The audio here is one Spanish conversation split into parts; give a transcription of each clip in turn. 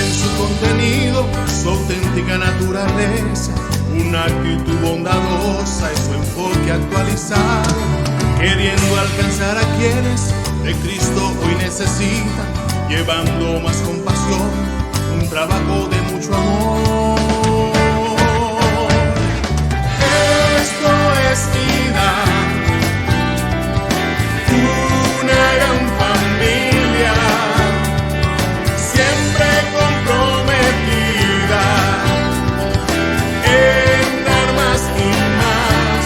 en su contenido, su auténtica naturaleza, una actitud bondadosa y su enfoque actualizado, queriendo alcanzar a quienes de Cristo hoy necesitan, llevando más compasión, un trabajo de mucho amor. Esto es vida, una gran familia, siempre comprometida en dar más y más.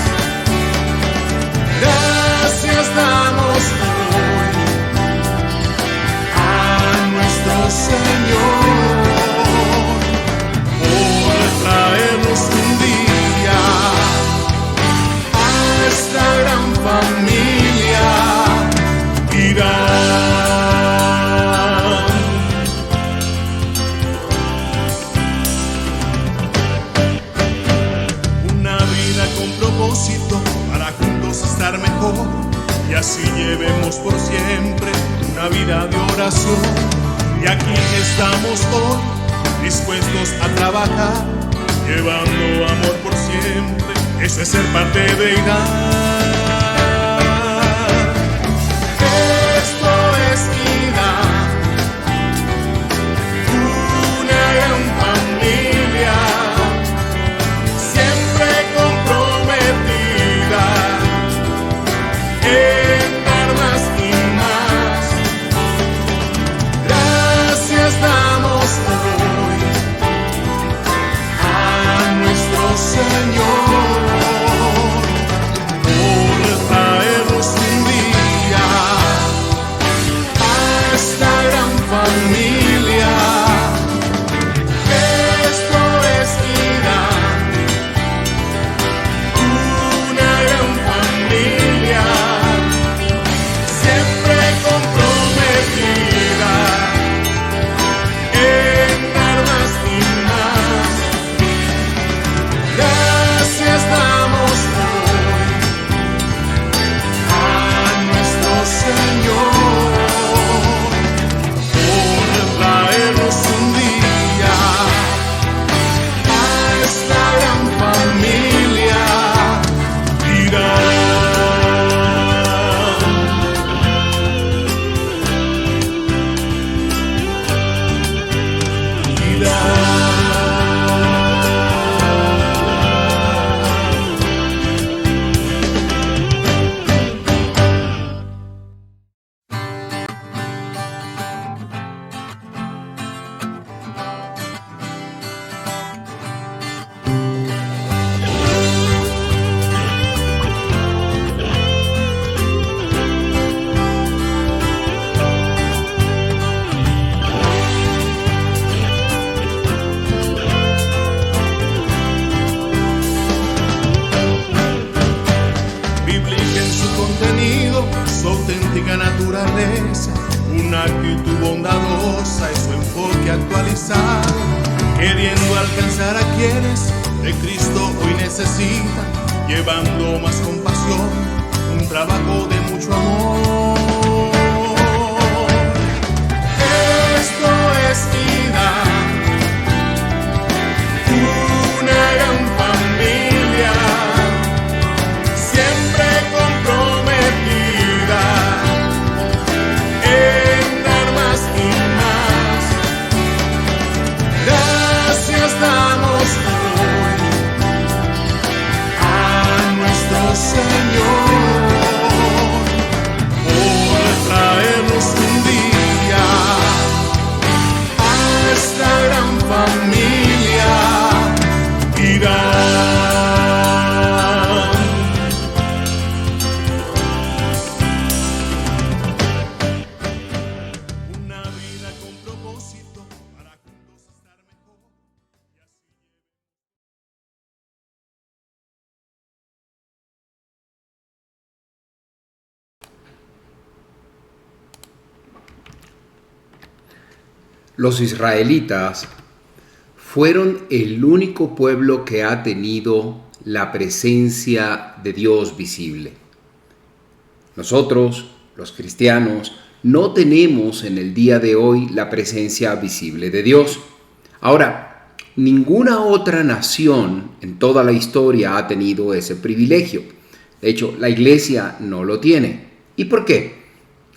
Gracias damos hoy a nuestro Señor por traernos un día a esta gran familia. Una vida con propósito para juntos estar mejor y así llevemos por siempre una vida de oración. Y aquí estamos hoy dispuestos a trabajar, llevando amor por siempre. Eso es ser parte de Deidad. Su auténtica naturaleza, una actitud bondadosa y su enfoque actualizado, queriendo alcanzar a quienes de Cristo hoy necesitan, llevando más compasión, un trabajo de mucho amor. Esto es vida, una gran familia, siempre comprometida en dar más y más. Gracias damos hoy a nuestro Señor por traernos un día a esta gran familia. Una vida con propósito para juntos estar mejor y así Los israelitas fueron el único pueblo que ha tenido la presencia de Dios visible. Nosotros, los cristianos, no tenemos en el día de hoy la presencia visible de Dios. Ahora, ninguna otra nación en toda la historia ha tenido ese privilegio. De hecho, la iglesia no lo tiene. ¿Y por qué?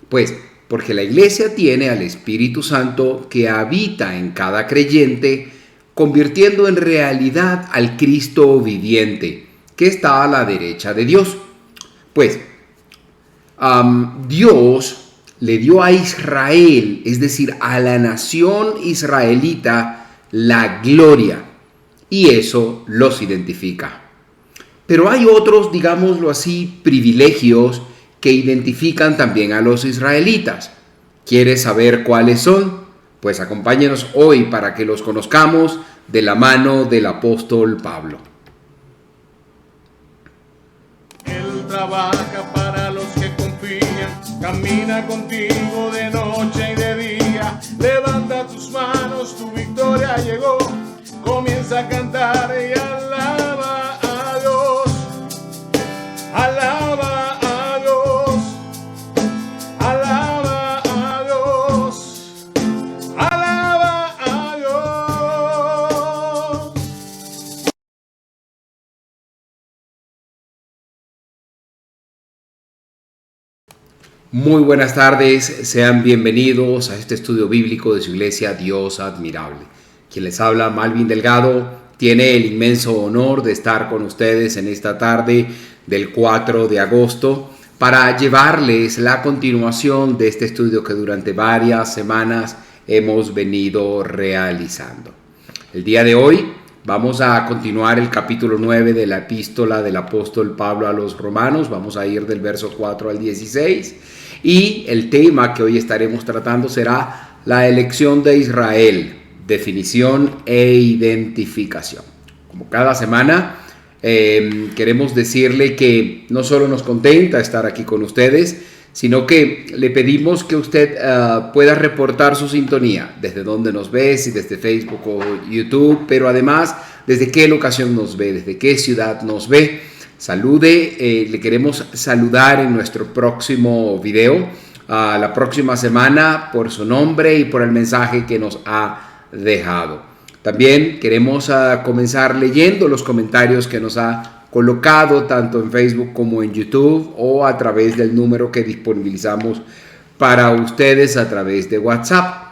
Pues porque la iglesia tiene al Espíritu Santo que habita en cada creyente, convirtiendo en realidad al Cristo viviente, que está a la derecha de Dios. Pues Dios le dio a Israel, es decir, a la nación israelita, la gloria, y eso los identifica. Pero hay otros, digámoslo así, privilegios que identifican también a los israelitas. ¿Quieres saber cuáles son? Pues acompáñenos hoy para que los conozcamos de la mano del apóstol Pablo. Él trabaja para los que confían, camina contigo de noche y de día. Levanta tus manos, tu victoria llegó. Comienza a cantar y alaba a Dios. Alaba a Dios. Alaba a Dios. Alaba a Dios. Muy buenas tardes, sean bienvenidos a este estudio bíblico de su iglesia Dios Admirable. Quien les habla, Malvin Delgado, tiene el inmenso honor de estar con ustedes en esta tarde del 4 de agosto para llevarles la continuación de este estudio que durante varias semanas hemos venido realizando. El día de hoy vamos a continuar el capítulo 9 de la epístola del apóstol Pablo a los Romanos. Vamos a ir del verso 4 al 16 y el tema que hoy estaremos tratando será la elección de Israel, definición e identificación. Como cada semana, queremos decirle que no solo nos contenta estar aquí con ustedes, sino que le pedimos que usted pueda reportar su sintonía, desde dónde nos ve, si desde Facebook o YouTube, pero además desde qué locación nos ve, desde qué ciudad nos ve. Salude, le queremos saludar en nuestro próximo video, la próxima semana, por su nombre y por el mensaje que nos ha dejado. También queremos comenzar leyendo los comentarios que nos ha colocado tanto en Facebook como en YouTube o a través del número que disponibilizamos para ustedes a través de WhatsApp.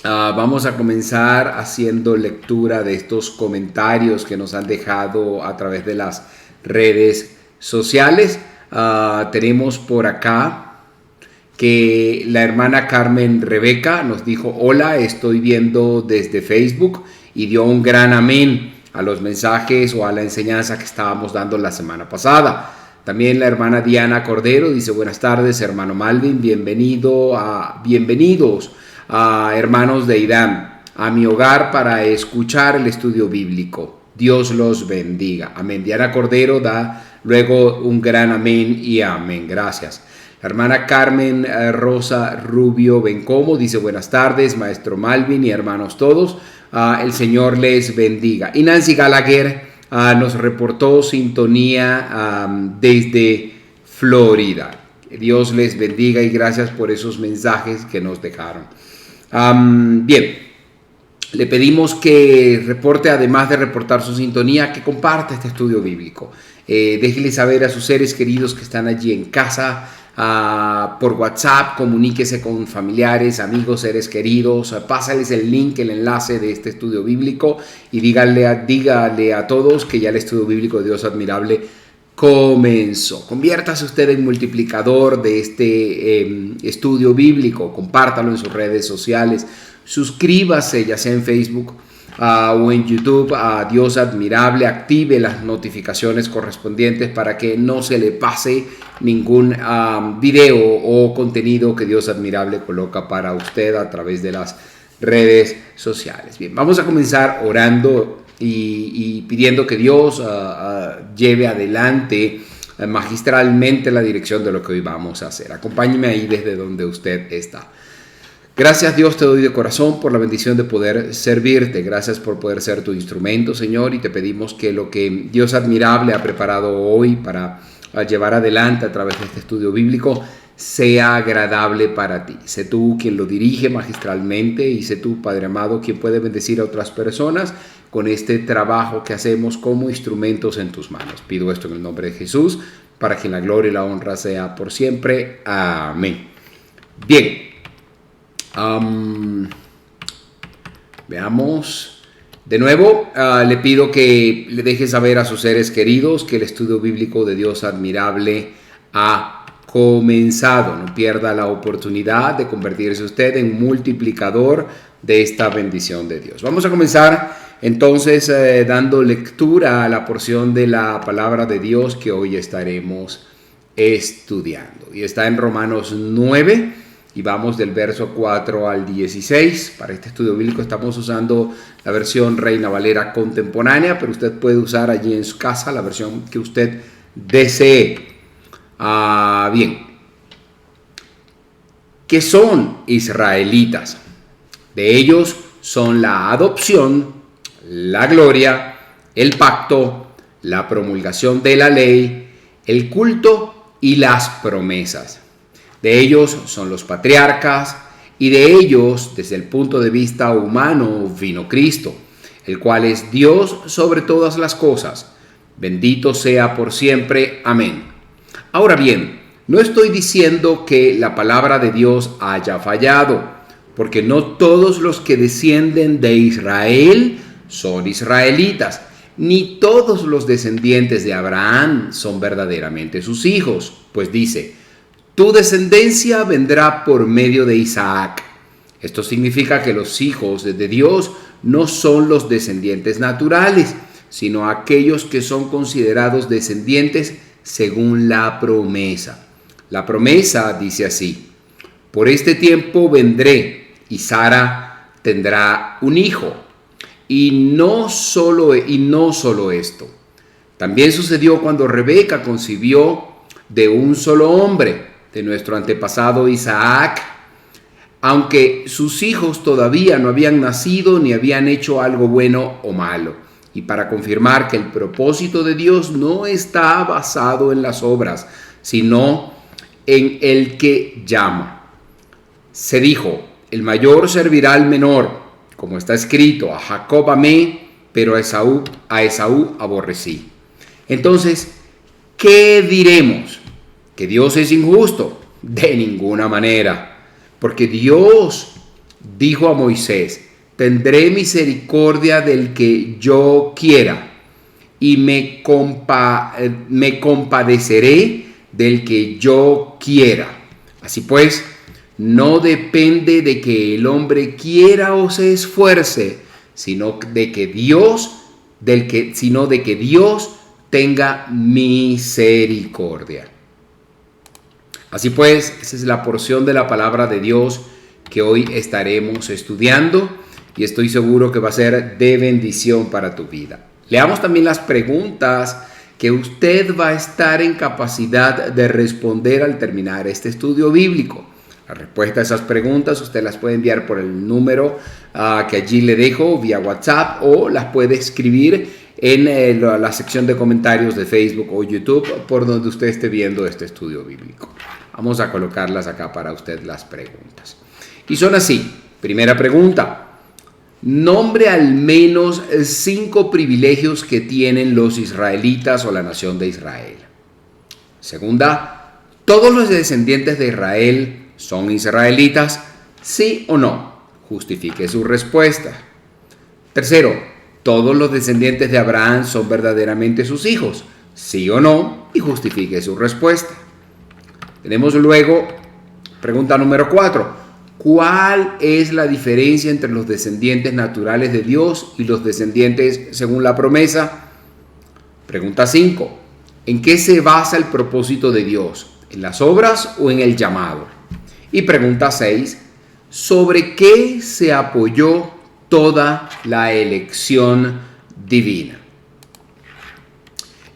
Vamos a comenzar haciendo lectura de estos comentarios que nos han dejado a través de las redes sociales. Tenemos por acá que la hermana Carmen Rebeca nos dijo: hola, estoy viendo desde Facebook, y dio un gran amén a los mensajes o a la enseñanza que estábamos dando la semana pasada. También la hermana Diana Cordero dice: buenas tardes, hermano Malvin, bienvenidos a hermanos de Irán, a mi hogar para escuchar el estudio bíblico. Dios los bendiga. Amén. Diana Cordero da luego un gran amén y amén. Gracias. La hermana Carmen Rosa Rubio Bencomo dice: buenas tardes, maestro Malvin y hermanos todos. El Señor les bendiga. Y Nancy Gallagher nos reportó sintonía desde Florida. Dios les bendiga y gracias por esos mensajes que nos dejaron. Bien, le pedimos que reporte, además de reportar su sintonía, que comparta este estudio bíblico. Déjele saber a sus seres queridos que están allí en casa, por WhatsApp, comuníquese con familiares, amigos, seres queridos, pásales el link, el enlace de este estudio bíblico y dígale a todos que ya el estudio bíblico de Dios Admirable comenzó. Conviértase usted en multiplicador de este estudio bíblico, compártalo en sus redes sociales, suscríbase ya sea en Facebook o en YouTube a Dios Admirable, active las notificaciones correspondientes para que no se le pase ningún video o contenido que Dios Admirable coloca para usted a través de las redes sociales. Bien, vamos a comenzar orando y pidiendo que Dios lleve adelante magistralmente la dirección de lo que hoy vamos a hacer. Acompáñeme ahí desde donde usted está. Gracias, Dios, te doy de corazón por la bendición de poder servirte. Gracias por poder ser tu instrumento, Señor, y te pedimos que lo que Dios Admirable ha preparado hoy para llevar adelante a través de este estudio bíblico sea agradable para ti. Sé tú quien lo dirige magistralmente y sé tú, Padre amado, quien puede bendecir a otras personas con este trabajo que hacemos como instrumentos en tus manos. Pido esto en el nombre de Jesús, para que la gloria y la honra sea por siempre. Amén. Bien. Veamos. De nuevo, le pido que le deje saber a sus seres queridos que el estudio bíblico de Dios admirable ha comenzado. No pierda la oportunidad de convertirse usted en multiplicador de esta bendición de Dios. Vamos a comenzar entonces dando lectura a la porción de la palabra de Dios que hoy estaremos estudiando. Y está en Romanos 9 y vamos del verso 4 al 16. Para este estudio bíblico estamos usando la versión Reina Valera contemporánea, pero usted puede usar allí en su casa la versión que usted desee. Bien, ¿qué son israelitas? De ellos son la adopción, la gloria, el pacto, la promulgación de la ley, el culto y las promesas. De ellos son los patriarcas y de ellos, desde el punto de vista humano, vino Cristo, el cual es Dios sobre todas las cosas. Bendito sea por siempre. Amén. Ahora bien, no estoy diciendo que la palabra de Dios haya fallado, porque no todos los que descienden de Israel son israelitas, ni todos los descendientes de Abraham son verdaderamente sus hijos, pues dice, tu descendencia vendrá por medio de Isaac. Esto significa que los hijos de Dios no son los descendientes naturales, sino aquellos que son considerados descendientes según la promesa. La promesa dice así: por este tiempo vendré y Sara tendrá un hijo. Y no solo esto. También sucedió cuando Rebeca concibió de un solo hombre, de nuestro antepasado Isaac, aunque sus hijos todavía no habían nacido ni habían hecho algo bueno o malo. Y para confirmar que el propósito de Dios no está basado en las obras, sino en el que llama. Se dijo, el mayor servirá al menor, como está escrito, a Jacob amé, pero a Esaú aborrecí. Entonces, ¿qué diremos? ¿Que Dios es injusto? De ninguna manera, porque Dios dijo a Moisés, tendré misericordia del que yo quiera y me compadeceré del que yo quiera. Así pues, no depende de que el hombre quiera o se esfuerce, sino de que Dios tenga misericordia. Así pues, esa es la porción de la palabra de Dios que hoy estaremos estudiando. Y estoy seguro que va a ser de bendición para tu vida. Leamos también las preguntas que usted va a estar en capacidad de responder al terminar este estudio bíblico. La respuesta a esas preguntas usted las puede enviar por el número que allí le dejo vía WhatsApp o las puede escribir en la sección de comentarios de Facebook o YouTube por donde usted esté viendo este estudio bíblico. Vamos a colocarlas acá para usted las preguntas. Y son así. Primera pregunta. Nombre al menos 5 privilegios que tienen los israelitas o la nación de Israel. Segunda, ¿todos los descendientes de Israel son israelitas? ¿Sí o no? Justifique su respuesta. Tercero, ¿todos los descendientes de Abraham son verdaderamente sus hijos? ¿Sí o no? Y justifique su respuesta. Tenemos luego pregunta número 4. ¿Cuál es la diferencia entre los descendientes naturales de Dios y los descendientes según la promesa? Pregunta 5. ¿En qué se basa el propósito de Dios? ¿En las obras o en el llamado? Y pregunta 6. ¿Sobre qué se apoyó toda la elección divina?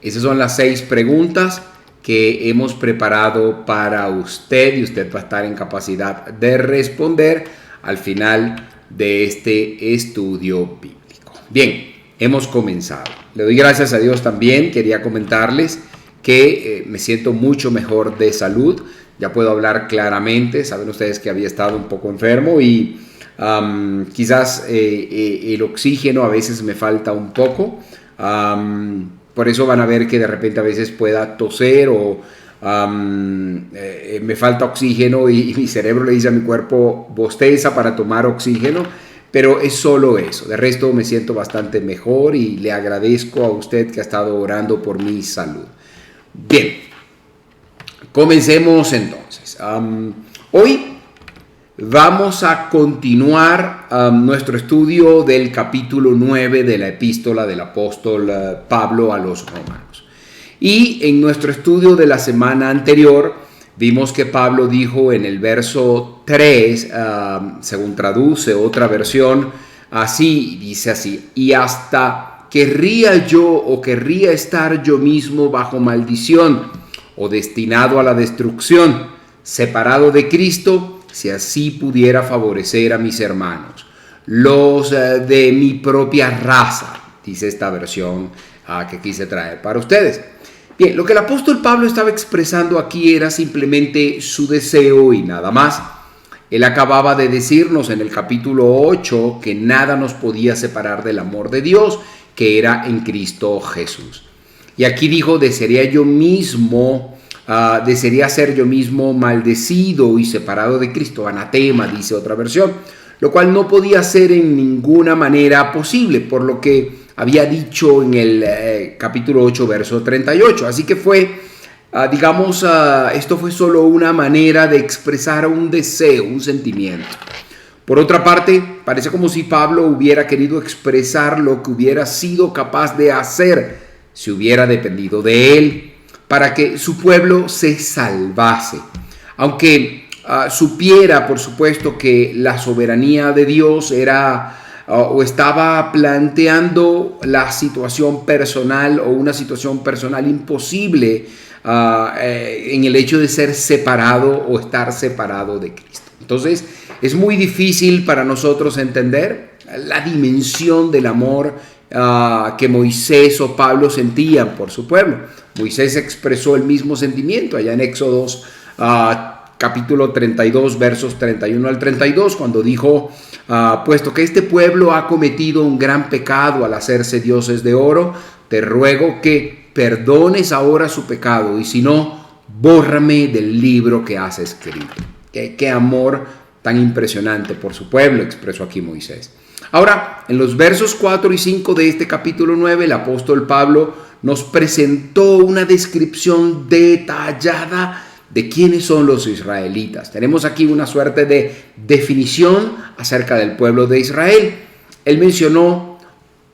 Esas son las 6 preguntas que hemos preparado para usted y usted va a estar en capacidad de responder al final de este estudio bíblico. Bien, hemos comenzado. Le doy gracias a Dios también. Quería comentarles que me siento mucho mejor de salud. ya puedo hablar claramente. Saben ustedes que había estado un poco enfermo y quizás el oxígeno a veces me falta un poco. Por eso van a ver que de repente a veces pueda toser o me falta oxígeno y mi cerebro le dice a mi cuerpo bosteza para tomar oxígeno, pero es solo eso. De resto me siento bastante mejor y le agradezco a usted que ha estado orando por mi salud. Bien, comencemos entonces. Hoy vamos a continuar nuestro estudio del capítulo 9 de la epístola del apóstol Pablo a los romanos. Y en nuestro estudio de la semana anterior vimos que Pablo dijo en el verso 3, según traduce otra versión, dice así: y hasta querría yo o querría estar yo mismo bajo maldición o destinado a la destrucción, separado de Cristo, si así pudiera favorecer a mis hermanos, los de mi propia raza, dice esta versión que quise traer para ustedes. Bien, lo que el apóstol Pablo estaba expresando aquí era simplemente su deseo y nada más. Él acababa de decirnos en el capítulo 8 que nada nos podía separar del amor de Dios, que era en Cristo Jesús. Y aquí dijo: desearía ser yo mismo maldecido y separado de Cristo, anatema, dice otra versión, lo cual no podía ser en ninguna manera posible, por lo que había dicho en el capítulo 8, verso 38. Así que fue, esto fue solo una manera de expresar un deseo, un sentimiento. Por otra parte, parece como si Pablo hubiera querido expresar lo que hubiera sido capaz de hacer si hubiera dependido de él, para que su pueblo se salvase. Aunque supiera, por supuesto, que la soberanía de Dios era o estaba planteando la situación personal o una situación personal imposible en el hecho de ser separado o estar separado de Cristo. Entonces, es muy difícil para nosotros entender la dimensión del amor que Moisés o Pablo sentían por su pueblo. Moisés expresó el mismo sentimiento allá en Éxodos capítulo 32, versos 31 al 32, cuando dijo: puesto que este pueblo ha cometido un gran pecado al hacerse dioses de oro, te ruego que perdones ahora su pecado, y si no, bórrame del libro que has escrito. Qué amor tan impresionante por su pueblo expresó aquí Moisés. Ahora, en los versos 4 y 5 de este capítulo 9, el apóstol Pablo nos presentó una descripción detallada de quiénes son los israelitas. Tenemos aquí una suerte de definición acerca del pueblo de Israel. Él mencionó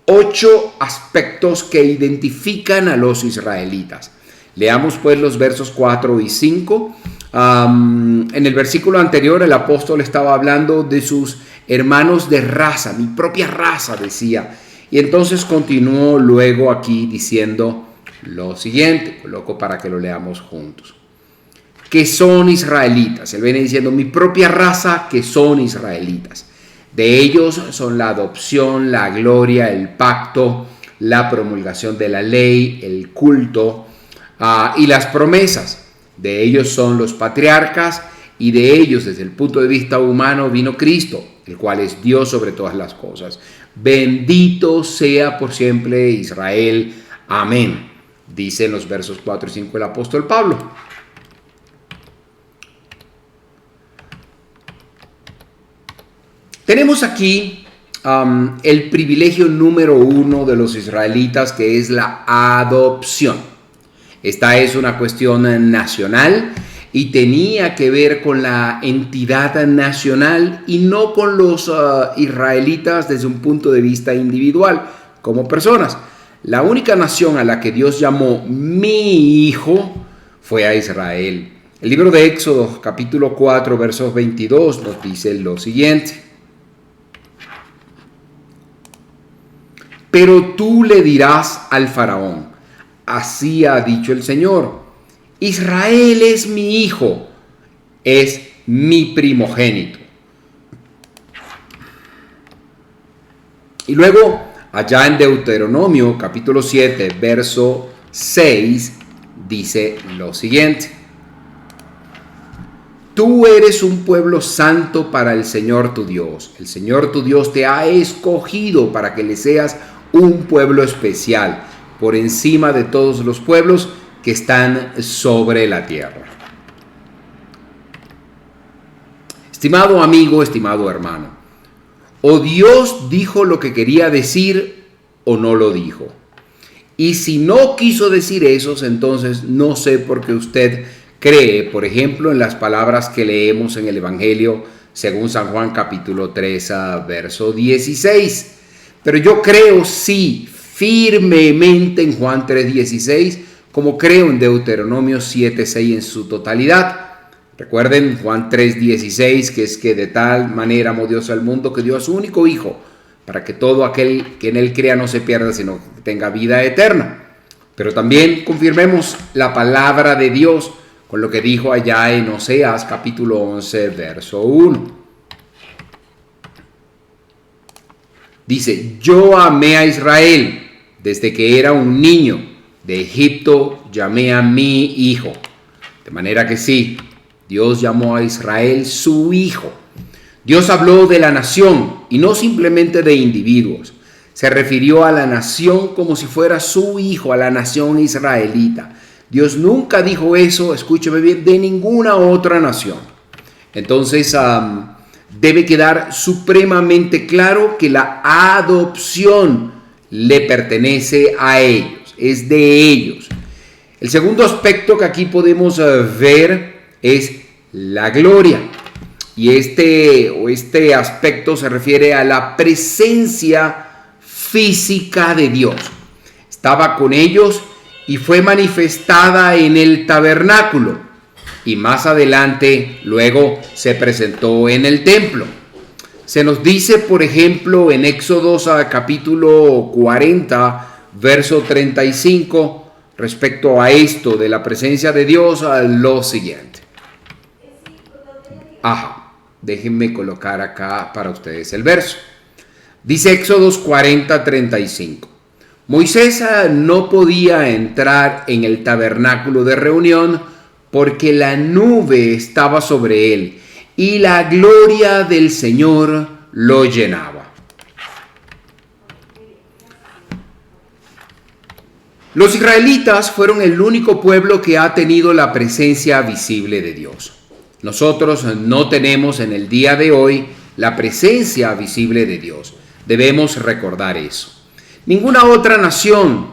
8 aspectos que identifican a los israelitas. Leamos pues los versos 4 y 5. En el versículo anterior el apóstol estaba hablando de sus hermanos de raza, mi propia raza, decía. Y entonces continuó luego aquí diciendo lo siguiente, coloco para que lo leamos juntos. Que son israelitas. Él viene diciendo mi propia raza, que son israelitas. De ellos son la adopción, la gloria, el pacto, la promulgación de la ley, el culto y las promesas. De ellos son los patriarcas y de ellos, desde el punto de vista humano, vino Cristo, el cual es Dios sobre todas las cosas. Bendito sea por siempre Israel. Amén. Dice en los versos 4 y 5 el apóstol Pablo. Tenemos aquí el privilegio número 1 de los israelitas, que es la adopción. Esta es una cuestión nacional y tenía que ver con la entidad nacional y no con los israelitas desde un punto de vista individual, como personas. La única nación a la que Dios llamó mi hijo fue a Israel. El libro de Éxodo, capítulo 4, versos 22, nos dice lo siguiente. Pero tú le dirás al faraón, así ha dicho el Señor, Israel es mi hijo, es mi primogénito. Y luego, allá en Deuteronomio, capítulo 7, verso 6, dice lo siguiente. tú eres un pueblo santo para el Señor tu Dios. El Señor tu Dios te ha escogido para que le seas un pueblo especial, por encima de todos los pueblos que están sobre la tierra. Estimado amigo, estimado hermano, o Dios dijo lo que quería decir o no lo dijo. Y si no quiso decir eso, entonces no sé por qué usted cree, por ejemplo, en las palabras que leemos en el Evangelio según San Juan capítulo 3, verso 16. Pero yo creo sí firmemente en Juan 3:16, como creo en Deuteronomio 7:6 en su totalidad. Recuerden Juan 3:16, que es que de tal manera amó Dios al mundo que dio a su único Hijo, para que todo aquel que en él crea no se pierda, sino que tenga vida eterna. Pero también confirmemos la palabra de Dios con lo que dijo allá en Oseas capítulo 11, verso 1. Dice: yo amé a Israel desde que era un niño. De Egipto llamé a mi hijo. De manera que sí, Dios llamó a Israel su hijo. Dios habló de la nación y no simplemente de individuos. Se refirió a la nación como si fuera su hijo, a la nación israelita. Dios nunca dijo eso, escúcheme bien, de ninguna otra nación. Entonces, debe quedar supremamente claro que la adopción le pertenece a ellos, es de ellos. El segundo aspecto que aquí podemos ver es la gloria. Y este aspecto se refiere a la presencia física de Dios. Estaba con ellos y fue manifestada en el tabernáculo. Y más adelante, luego se presentó en el templo. Se nos dice, por ejemplo, en Éxodos capítulo 40, verso 35, respecto a esto de la presencia de Dios, lo siguiente. Déjenme colocar acá para ustedes el verso. Dice Éxodos 40, 35. Moisés no podía entrar en el tabernáculo de reunión porque la nube estaba sobre él y la gloria del Señor lo llenaba. Los israelitas fueron el único pueblo que ha tenido la presencia visible de Dios. Nosotros no tenemos en el día de hoy la presencia visible de Dios. Debemos recordar eso. Ninguna otra nación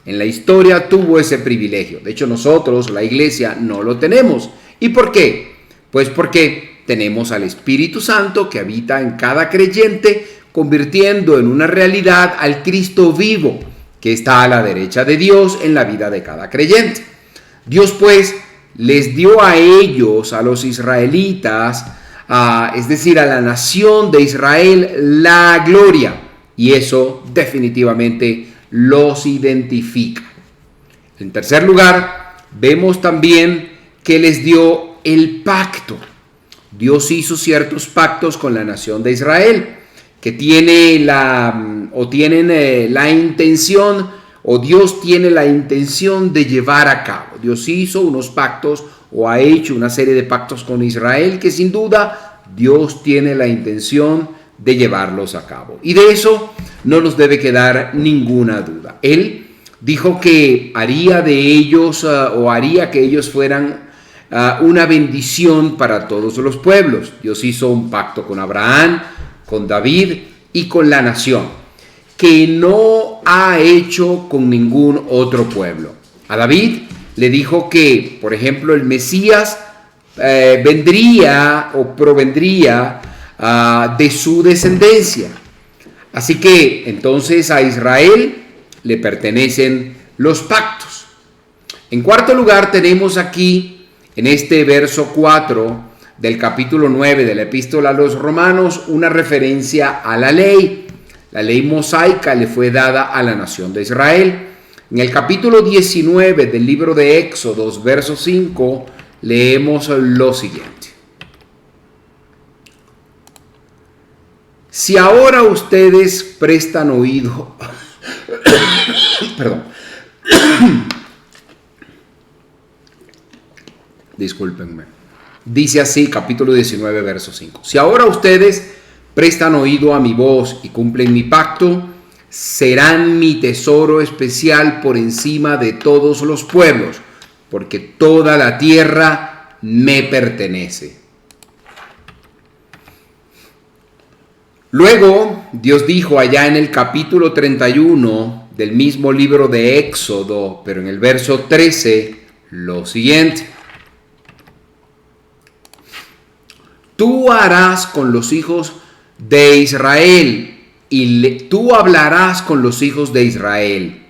en la historia tuvo ese privilegio. De hecho, nosotros, la iglesia, no lo tenemos. ¿Y por qué? Pues porque tenemos al Espíritu Santo que habita en cada creyente, convirtiendo en una realidad al Cristo vivo, que está a la derecha de Dios en la vida de cada creyente. Dios, pues, les dio a ellos, a los israelitas, es decir, a la nación de Israel, la gloria. Y eso definitivamente los identifica. En tercer lugar, vemos también que les dio el pacto. Dios hizo ciertos pactos con la nación de Israel, que tienen la intención, o Dios tiene la intención de llevar a cabo. Dios hizo unos pactos o ha hecho una serie de pactos con Israel que sin duda Dios tiene la intención de llevarlos a cabo. Y de eso no nos debe quedar ninguna duda. Él dijo que haría de ellos haría que ellos fueran una bendición para todos los pueblos. Dios hizo un pacto con Abraham, con David y con la nación, que no ha hecho con ningún otro pueblo. A David le dijo que, por ejemplo, el Mesías vendría o provendría de su descendencia. Así que entonces a Israel le pertenecen los pactos. En cuarto lugar, tenemos aquí en este verso 4 del capítulo 9 de la epístola a los Romanos una referencia a la ley. La ley mosaica le fue dada a la nación de Israel. En el capítulo 19 del libro de Éxodos, verso 5, leemos lo siguiente. Si ahora ustedes prestan oído, perdón, discúlpenme. Dice así, capítulo 19, verso 5. Si ahora ustedes prestan oído a mi voz y cumplen mi pacto, serán mi tesoro especial por encima de todos los pueblos, porque toda la tierra me pertenece. Luego, Dios dijo allá en el capítulo 31 del mismo libro de Éxodo, pero en el verso 13, lo siguiente. Tú harás con los hijos de Israel tú hablarás con los hijos de Israel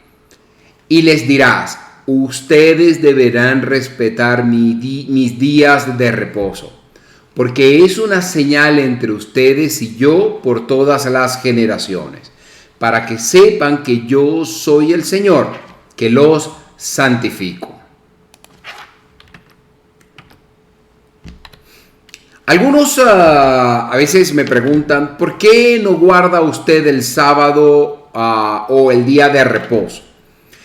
y les dirás: ustedes deberán respetar mis días de reposo, porque es una señal entre ustedes y yo por todas las generaciones, para que sepan que yo soy el Señor, que los santifico. Algunos a veces me preguntan: ¿por qué no guarda usted el sábado o el día de reposo?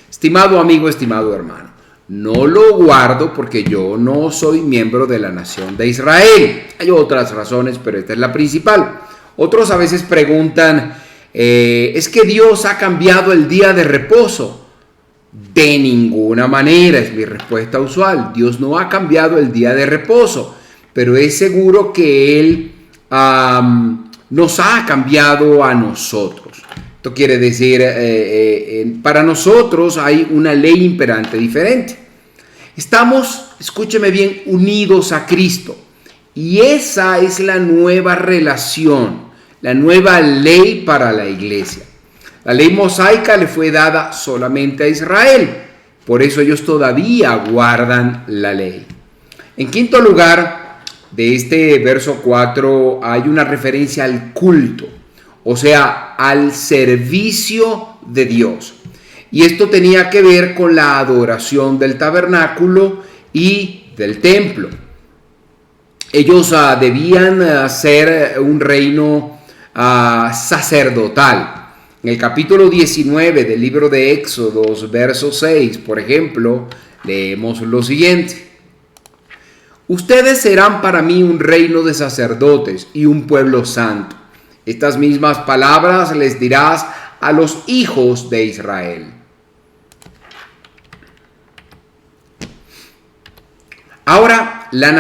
Estimado amigo, estimado hermano, no lo guardo porque yo no soy miembro de la nación de Israel. Hay otras razones, pero esta es la principal. Otros a veces preguntan: ¿es que Dios ha cambiado el día de reposo? De ninguna manera, es mi respuesta usual. Dios no ha cambiado el día de reposo, pero es seguro que Él nos ha cambiado a nosotros. Esto quiere decir, para nosotros hay una ley imperante diferente. Estamos, escúcheme bien, unidos a Cristo. Y esa es la nueva relación, la nueva ley para la iglesia. La ley mosaica le fue dada solamente a Israel. Por eso ellos todavía guardan la ley. En quinto lugar, de este verso 4 hay una referencia al culto, o sea, al servicio de Dios. Y esto tenía que ver con la adoración del tabernáculo y del templo. Ellos debían ser un reino sacerdotal. En el capítulo 19 del libro de Éxodo, verso 6, por ejemplo, leemos lo siguiente. Ustedes serán para mí un reino de sacerdotes y un pueblo santo. Estas mismas palabras les dirás a los hijos de Israel. Ahora, la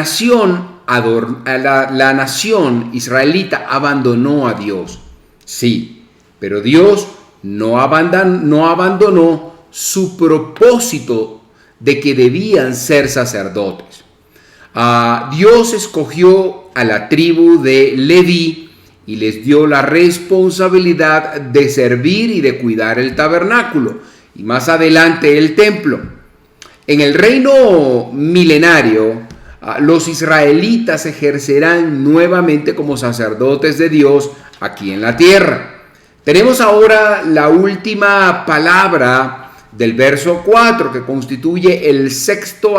nación israelita abandonó a Dios. Sí, pero Dios no abandonó su propósito de que debían ser sacerdotes. Dios escogió a la tribu de Leví y les dio la responsabilidad de servir y de cuidar el tabernáculo y más adelante el templo. En el reino milenario, los israelitas ejercerán nuevamente como sacerdotes de Dios aquí en la tierra. Tenemos ahora la última palabra del verso 4, que constituye el sexto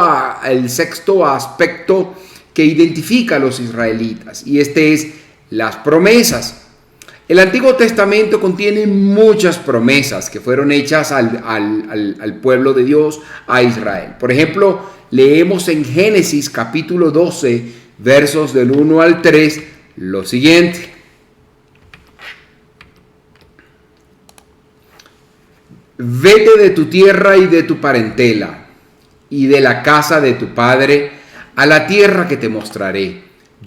aspecto que identifica a los israelitas, y este es las promesas. El Antiguo Testamento contiene muchas promesas que fueron hechas al pueblo de Dios, a Israel. Por ejemplo, leemos en Génesis capítulo 12, versos del 1 al 3, lo siguiente. Vete de tu tierra y de tu parentela y de la casa de tu padre a la tierra que te mostraré.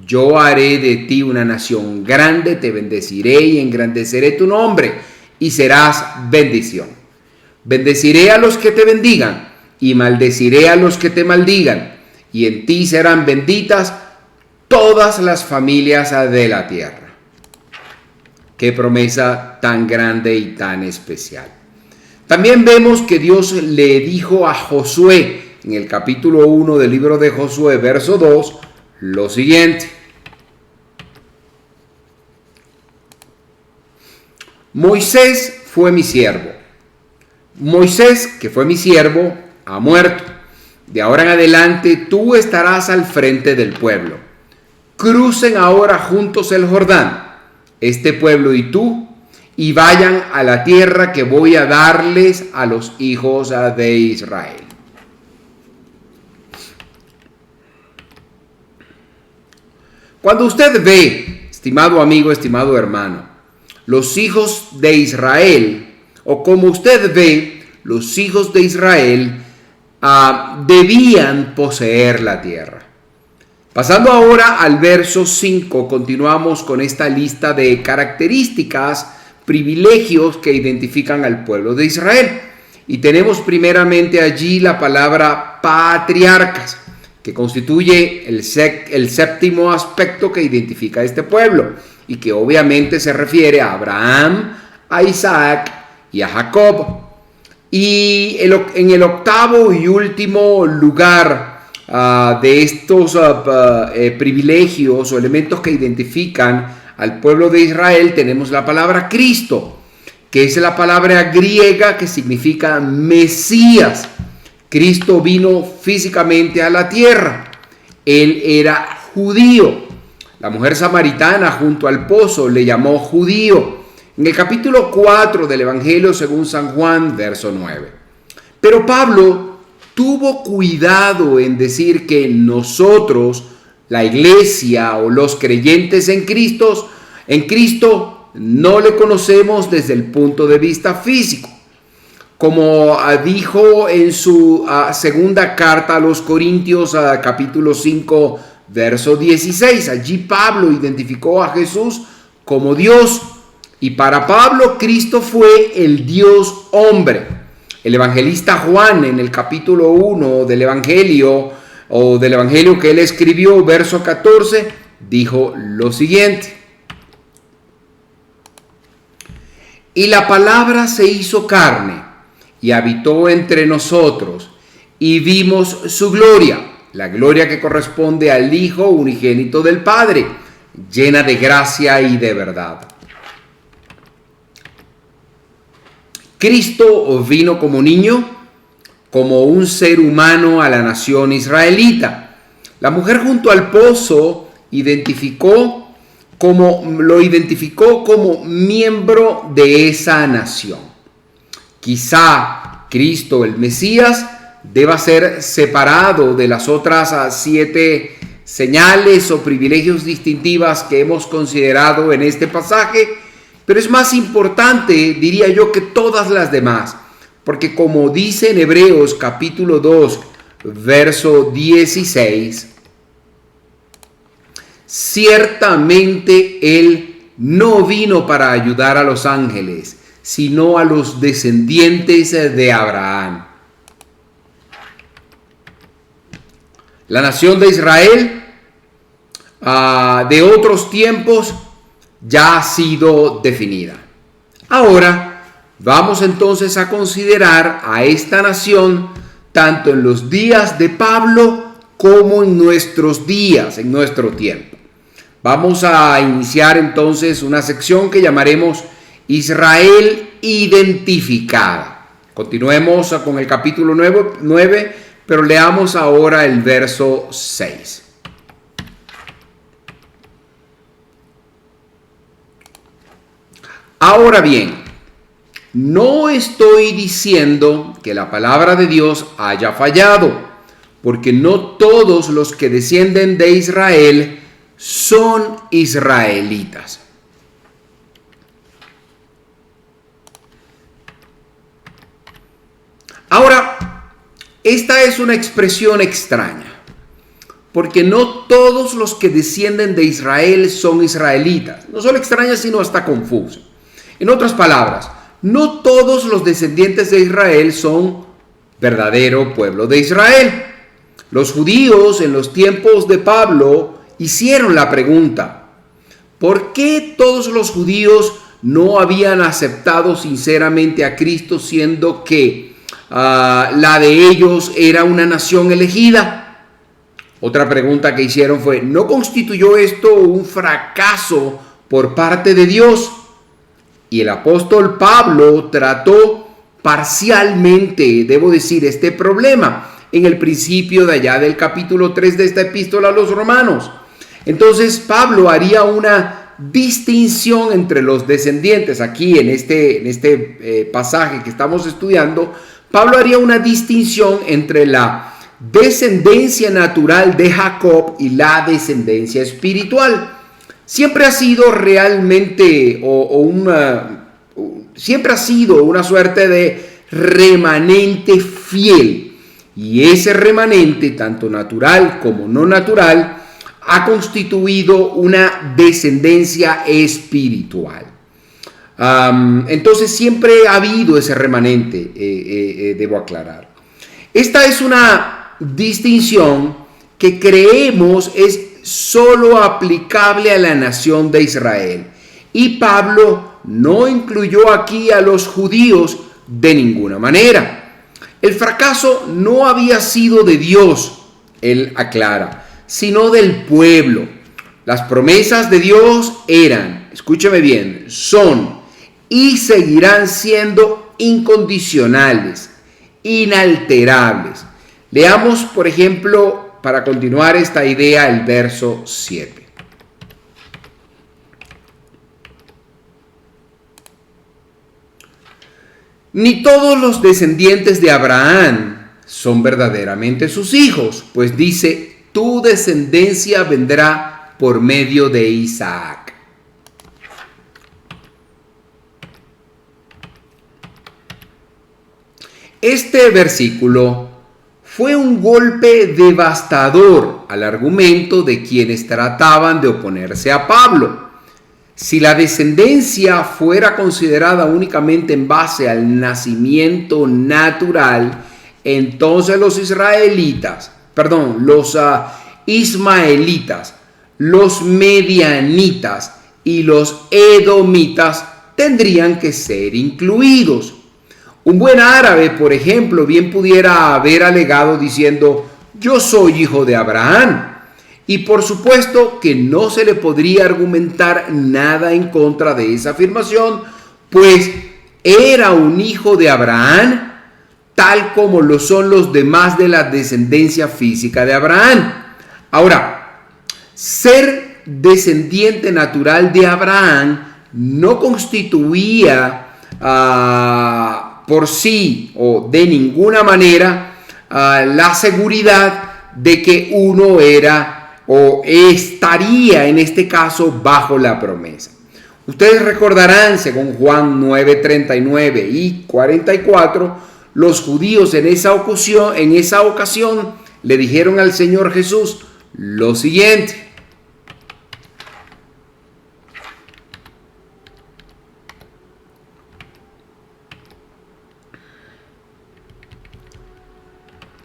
Yo haré de ti una nación grande, te bendeciré y engrandeceré tu nombre y serás bendición. Bendeciré a los que te bendigan y maldeciré a los que te maldigan, y en ti serán benditas todas las familias de la tierra. Qué promesa tan grande y tan especial. También vemos que Dios le dijo a Josué en el capítulo 1 del libro de Josué, verso 2, lo siguiente. Moisés fue mi siervo. Moisés, que fue mi siervo, ha muerto. De ahora en adelante tú estarás al frente del pueblo. Crucen ahora juntos el Jordán, este pueblo y tú, y vayan a la tierra que voy a darles a los hijos de Israel. Cuando usted ve, estimado amigo, estimado hermano, los hijos de Israel, o como usted ve, los hijos de Israel debían poseer la tierra. Pasando ahora al verso 5, continuamos con esta lista de características, privilegios que identifican al pueblo de Israel. Y tenemos primeramente allí la palabra patriarcas, que constituye el séptimo aspecto que identifica a este pueblo y que obviamente se refiere a Abraham, a Isaac y a Jacob. Y en el octavo y último lugar de estos privilegios o elementos que identifican al pueblo de Israel tenemos la palabra Cristo, que es la palabra griega que significa Mesías. Cristo vino físicamente a la tierra. Él era judío. La mujer samaritana junto al pozo le llamó judío. En el capítulo 4 del Evangelio según San Juan, verso 9. Pero Pablo tuvo cuidado en decir que nosotros, la iglesia o los creyentes en Cristo, no le conocemos desde el punto de vista físico. Como dijo en su segunda carta a los Corintios, capítulo 5, verso 16. Allí Pablo identificó a Jesús como Dios. Y para Pablo, Cristo fue el Dios hombre. El evangelista Juan, en el capítulo 1 del Evangelio, o del Evangelio que él escribió, verso 14, dijo lo siguiente: y la palabra se hizo carne y habitó entre nosotros, y vimos su gloria, la gloria que corresponde al Hijo unigénito del Padre, llena de gracia y de verdad. Cristo vino como niño, como un ser humano a la nación israelita. La mujer junto al pozo lo identificó como miembro de esa nación. Quizá Cristo, el Mesías, deba ser separado de las otras 7 señales o privilegios distintivas que hemos considerado en este pasaje, pero es más importante, diría yo, que todas las demás, porque como dice en Hebreos capítulo 2, verso 16, ciertamente Él no vino para ayudar a los ángeles, sino a los descendientes de Abraham. La nación de Israel de otros tiempos ya ha sido definida. Ahora vamos entonces a considerar a esta nación tanto en los días de Pablo como en nuestros días, en nuestro tiempo. Vamos a iniciar entonces una sección que llamaremos Israel identificada. Continuemos con el capítulo 9, pero leamos ahora el verso 6. Ahora bien, no estoy diciendo que la palabra de Dios haya fallado, porque no todos los que descienden de Israel son israelitas. Ahora, esta es una expresión extraña, porque no todos los que descienden de Israel son israelitas. No solo extraña, sino hasta confusa. En otras palabras, no todos los descendientes de Israel son verdadero pueblo de Israel. Los judíos en los tiempos de Pablo hicieron la pregunta: ¿por qué todos los judíos no habían aceptado sinceramente a Cristo, siendo que la de ellos era una nación elegida? Otra pregunta que hicieron fue: ¿no constituyó esto un fracaso por parte de Dios? Y el apóstol Pablo trató parcialmente, debo decir, este problema en el principio de allá del capítulo 3 de esta epístola a los romanos. Entonces Pablo haría una distinción entre los descendientes. Aquí en este pasaje que estamos estudiando, Pablo haría una distinción entre la descendencia natural de Jacob y la descendencia espiritual. Siempre ha sido realmente siempre ha sido una suerte de remanente fiel. Y ese remanente, tanto natural como no natural, ha constituido una descendencia espiritual. Entonces siempre ha habido ese remanente, debo aclarar. Esta es una distinción que creemos es solo aplicable a la nación de Israel. Y Pablo no incluyó aquí a los judíos de ninguna manera. El fracaso no había sido de Dios, él aclara, sino del pueblo. Las promesas de Dios eran, escúcheme bien, son y seguirán siendo incondicionales, inalterables. Leamos, por ejemplo, para continuar esta idea, el verso 7. Ni todos los descendientes de Abraham son verdaderamente sus hijos, pues dice, tu descendencia vendrá por medio de Isaac. Este versículo fue un golpe devastador al argumento de quienes trataban de oponerse a Pablo. Si la descendencia fuera considerada únicamente en base al nacimiento natural, entonces los ismaelitas, los medianitas y los edomitas tendrían que ser incluidos. Un buen árabe, por ejemplo, bien pudiera haber alegado diciendo, yo soy hijo de Abraham. Y por supuesto que no se le podría argumentar nada en contra de esa afirmación, pues era un hijo de Abraham, tal como lo son los demás de la descendencia física de Abraham. Ahora, ser descendiente natural de Abraham no constituía por sí o de ninguna manera la seguridad de que uno era o estaría en este caso bajo la promesa. Ustedes recordarán, según Juan 9:39 y 44, los judíos en esa ocasión le dijeron al Señor Jesús lo siguiente.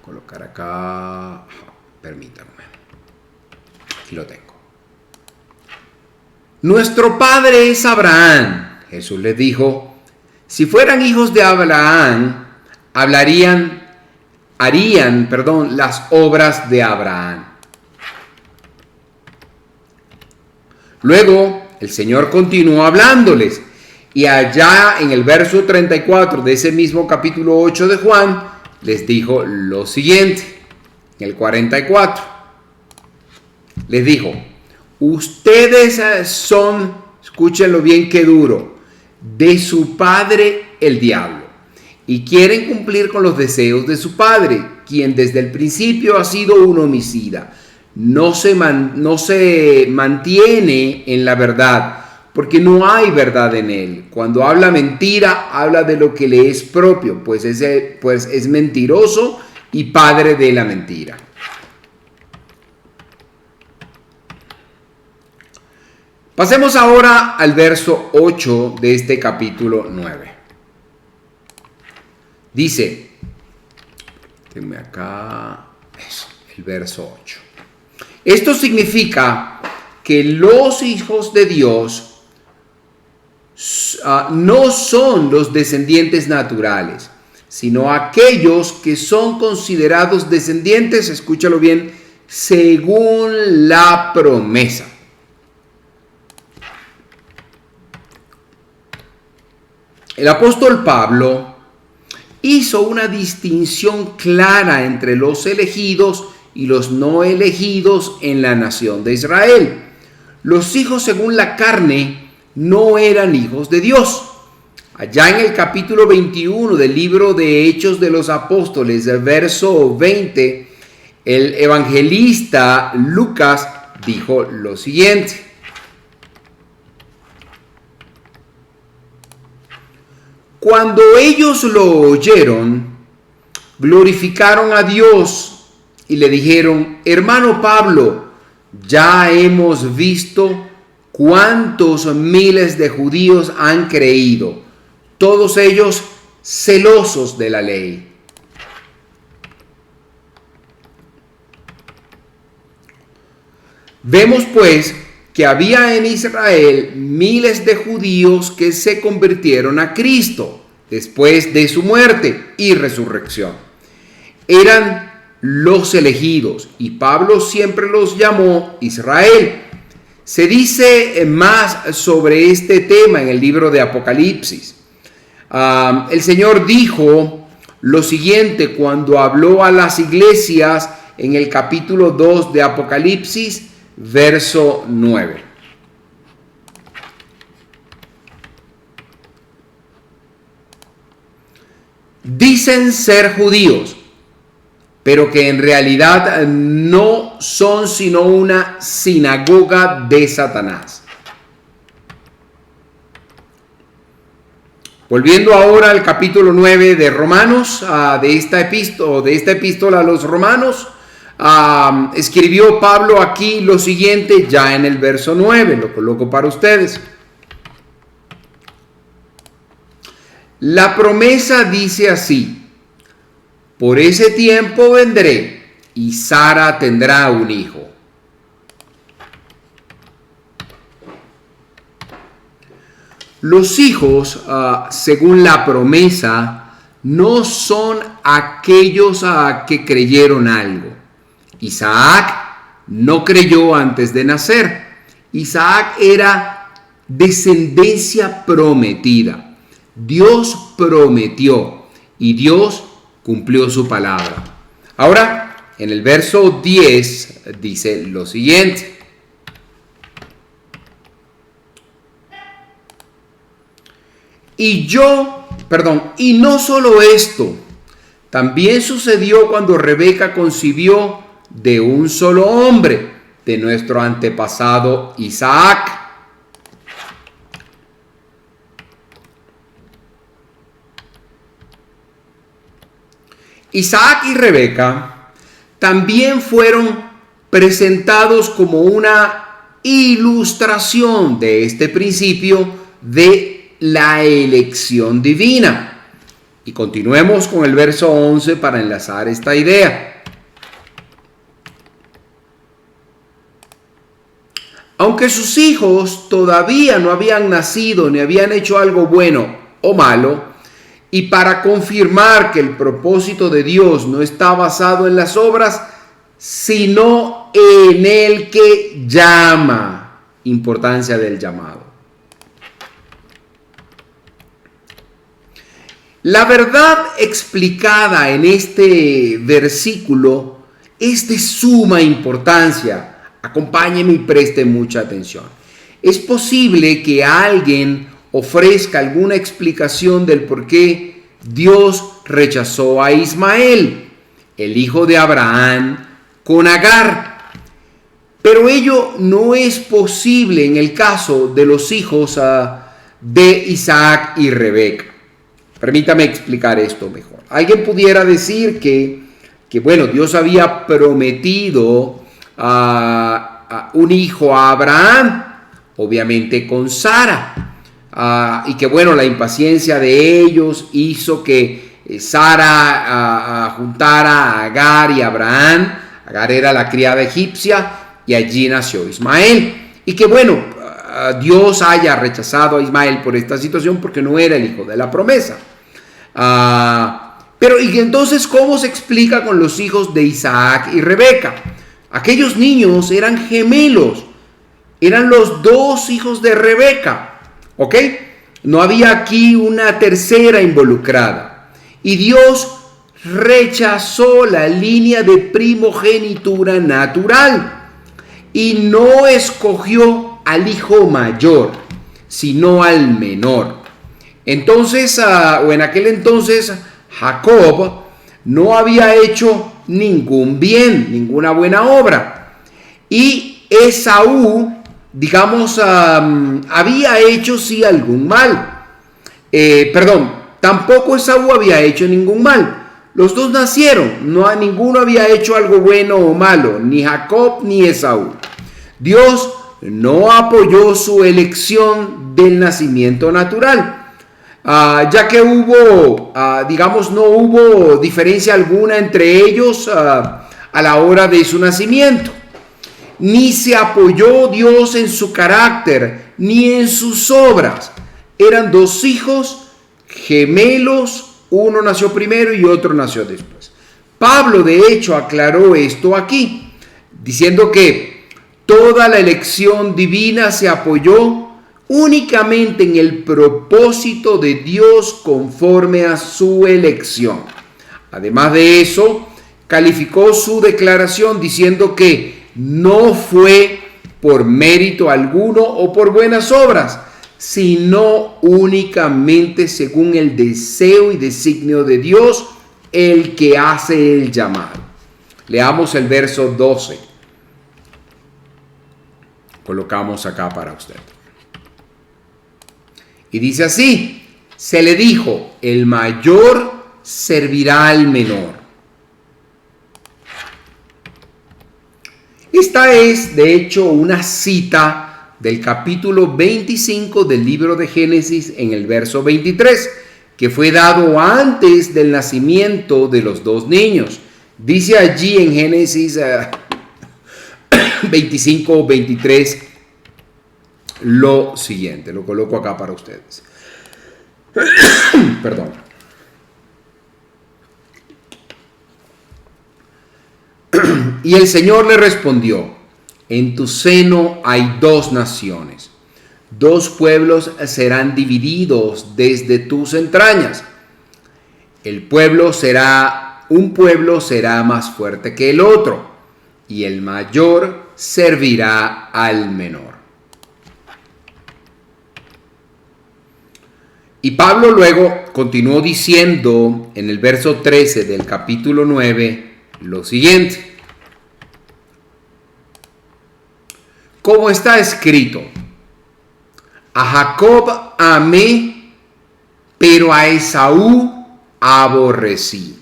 Colocar acá, permítanme. Aquí lo tengo. Nuestro padre es Abraham. Jesús les dijo, si fueran hijos de Abraham, harían las obras de Abraham. Luego, el Señor continuó hablándoles, y allá en el verso 34 de ese mismo capítulo 8 de Juan, les dijo lo siguiente, en el 44. Les dijo, ustedes son, escúchenlo bien qué duro, de su padre el diablo, y quieren cumplir con los deseos de su padre, quien desde el principio ha sido un homicida. No se mantiene en la verdad, porque no hay verdad en él. Cuando habla mentira, habla de lo que le es propio, pues es mentiroso y padre de la mentira. Pasemos ahora al verso 8 de este capítulo 9. Dice, tenme acá, el verso 8. Esto significa que los hijos de Dios no son los descendientes naturales, sino aquellos que son considerados descendientes, escúchalo bien, según la promesa. El apóstol Pablo hizo una distinción clara entre los elegidos y los no elegidos en la nación de Israel. Los hijos según la carne no eran hijos de Dios. Allá en el capítulo 21 del libro de Hechos de los Apóstoles, del verso 20, El evangelista Lucas dijo lo siguiente: cuando ellos lo oyeron, glorificaron a Dios y le dijeron: hermano Pablo, ya hemos visto cuántos miles de judíos han creído, todos ellos celosos de la ley. Vemos pues que había en Israel miles de judíos que se convirtieron a Cristo después de su muerte y resurrección. Eran los elegidos y Pablo siempre los llamó Israel. Se dice más sobre este tema en el libro de Apocalipsis. El Señor dijo lo siguiente cuando habló a las iglesias en el capítulo 2 de Apocalipsis, verso 9. Dicen ser judíos, pero que en realidad no son sino una sinagoga de Satanás. Volviendo ahora al capítulo 9 de Romanos, de esta epístola a los Romanos, escribió Pablo aquí lo siguiente ya en el verso 9, lo coloco para ustedes. La promesa dice así: por ese tiempo vendré y Sara tendrá un hijo. Los hijos, según la promesa, no son aquellos que creyeron algo. Isaac no creyó antes de nacer. Isaac era descendencia prometida. Dios prometió y Dios cumplió su palabra. Ahora, en el verso 10 dice lo siguiente: y no solo esto, también sucedió cuando Rebeca concibió de un solo hombre, de nuestro antepasado Isaac. Isaac y Rebeca también fueron presentados como una ilustración de este principio de la elección divina. Y continuemos con el verso 11 para enlazar esta idea. Aunque sus hijos todavía no habían nacido ni habían hecho algo bueno o malo, y para confirmar que el propósito de Dios no está basado en las obras, sino en el que llama. Importancia del llamado. La verdad explicada en este versículo es de suma importancia. Acompáñenme y presten mucha atención. Es posible que alguien ofrezca alguna explicación del por qué Dios rechazó a Ismael, el hijo de Abraham, con Agar. Pero ello no es posible en el caso de los hijos de Isaac y Rebeca. Permítame explicar esto mejor. Alguien pudiera decir que bueno, Dios había prometido un hijo a Abraham, obviamente con Sara. Y que bueno, la impaciencia de ellos hizo que Sara juntara a Agar y a Abraham. Agar era la criada egipcia y allí nació Ismael. Y que bueno, Dios haya rechazado a Ismael por esta situación porque no era el hijo de la promesa. Pero y entonces, ¿cómo se explica con los hijos de Isaac y Rebeca? Aquellos niños eran gemelos, eran los dos hijos de Rebeca. ¿Ok? No había aquí una tercera involucrada. Y Dios rechazó la línea de primogenitura natural y no escogió al hijo mayor, sino al menor. Entonces, en aquel entonces, Jacob no había hecho ningún bien, ninguna buena obra. Y Esaú, digamos, había hecho sí algún mal. Tampoco Esaú había hecho ningún mal. Los dos nacieron, ninguno había hecho algo bueno o malo, ni Jacob ni Esaú. Dios no apoyó su elección del nacimiento natural, ya que no hubo diferencia alguna entre ellos a la hora de su nacimiento. Ni se apoyó Dios en su carácter, ni en sus obras. Eran dos hijos gemelos, uno nació primero y otro nació después. Pablo, de hecho, aclaró esto aquí, diciendo que toda la elección divina se apoyó únicamente en el propósito de Dios conforme a su elección. Además de eso, calificó su declaración diciendo que no fue por mérito alguno o por buenas obras, sino únicamente según el deseo y designio de Dios, el que hace el llamado. Leamos el verso 12. Colocamos acá para usted. Y dice así: se le dijo, el mayor servirá al menor. Esta es, de hecho, una cita del capítulo 25 del libro de Génesis en el verso 23, que fue dado antes del nacimiento de los dos niños. Dice allí en Génesis 25-23 lo siguiente, lo coloco acá para ustedes. Perdón. Y el Señor le respondió: en tu seno hay dos naciones, dos pueblos serán divididos desde tus entrañas. Un pueblo será más fuerte que el otro, y el mayor servirá al menor. Y Pablo luego continuó diciendo en el verso 13 del capítulo 9 lo siguiente: como está escrito, a Jacob amé, pero a Esaú aborrecí.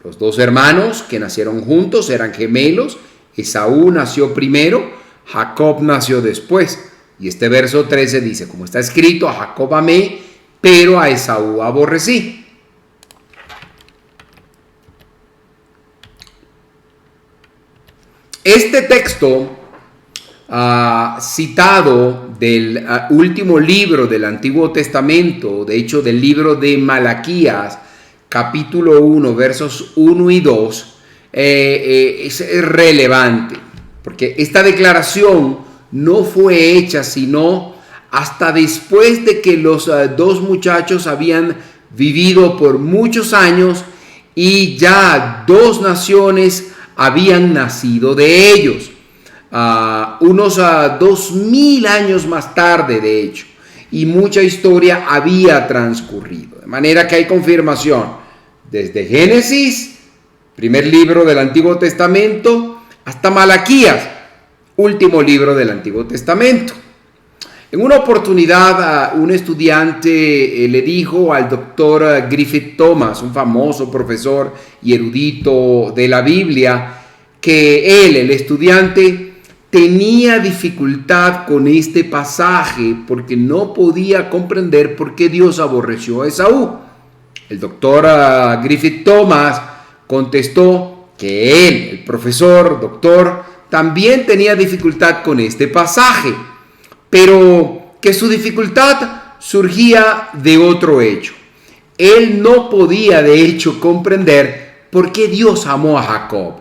Los dos hermanos que nacieron juntos eran gemelos. Esaú nació primero, Jacob nació después. Y este verso 13 dice, como está escrito, a Jacob amé, pero a Esaú aborrecí. Este texto citado del último libro del Antiguo Testamento, de hecho del libro de Malaquías, capítulo 1, versos 1 y 2, es relevante, porque esta declaración no fue hecha sino hasta después de que los dos muchachos habían vivido por muchos años y ya dos naciones habían nacido de ellos. Unos 2000 años más tarde, de hecho, y mucha historia había transcurrido, de manera que hay confirmación desde Génesis, primer libro del Antiguo Testamento, hasta Malaquías, último libro del Antiguo Testamento. En una oportunidad, un estudiante le dijo al doctor Griffith Thomas, un famoso profesor y erudito de la Biblia, que él, el estudiante, tenía dificultad con este pasaje porque no podía comprender por qué Dios aborreció a Esaú. El doctor Griffith Thomas contestó que él, el profesor, doctor, también tenía dificultad con este pasaje, pero que su dificultad surgía de otro hecho. Él no podía, de hecho, comprender por qué Dios amó a Jacob.